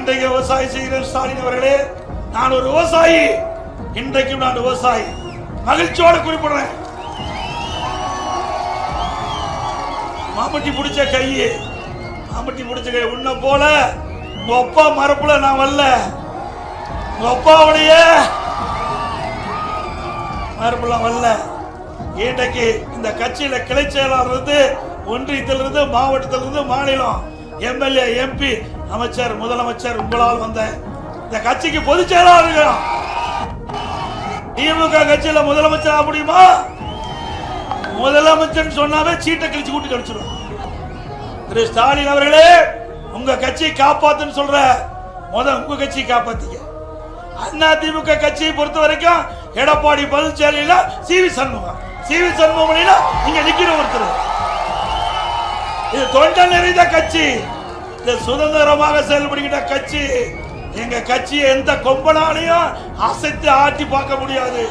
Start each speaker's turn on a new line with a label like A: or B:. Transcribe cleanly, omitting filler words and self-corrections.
A: இன்றைக்கு விவசாயம் செய்கிற ஸ்டாலின் அவர்களே, நான் ஒரு விவசாயி. இன்றைக்கும் நான் விவசாயி. மகிழ்ச்சியோடு குறிப்பிடுறேன். மாமட்டி பிடிச்ச கையே, மாமட்டி பிடிச்ச கை. உன்னை போல உங்க அப்பா மரப்புல நான் வரல. உங்க அப்பாவுடைய மரப்புல வரல. இன்றைக்கு இந்த கட்சியில கிளை செயலாளர் இருந்து, ஒன்றியத்திலிருந்து, மாவட்டத்திலிருந்து, மாநிலம், எம்எல்ஏ, எம்பி, அமைச்சர், முதலமைச்சர், உங்களால் வந்த இந்த கட்சிக்கு பொதுச் செயலாளர்கள். திமுக கட்சியில முதலமைச்சர் ஆக முடியுமா? முதலமைச்சர் சொன்னாவே சீட்டை கழிச்சு கூட்டி கழிச்சிடும். திரு ஸ்டாலின் அவர்களே, உங்க கட்சியை காப்பாத்துன்னு சொல்ற, உங்க கட்சியை காப்பாத்தீங்க. அண்ணா திமுக கட்சியை பொறுத்த வரைக்கும் எடப்பாடி பழனிசாமி இல்ல, சிவி சண்முகம். சிவி சண்முகம் நீங்க நிக்கிற ஒருத்தர். இது தொண்டை நிறைந்த கட்சி, இது சுதந்திரமாக செயல்படுகின்ற கட்சி. எங்க கட்சியை எந்த கொம்பனாலையும் அசைத்து ஆட்டி பார்க்க முடியாது.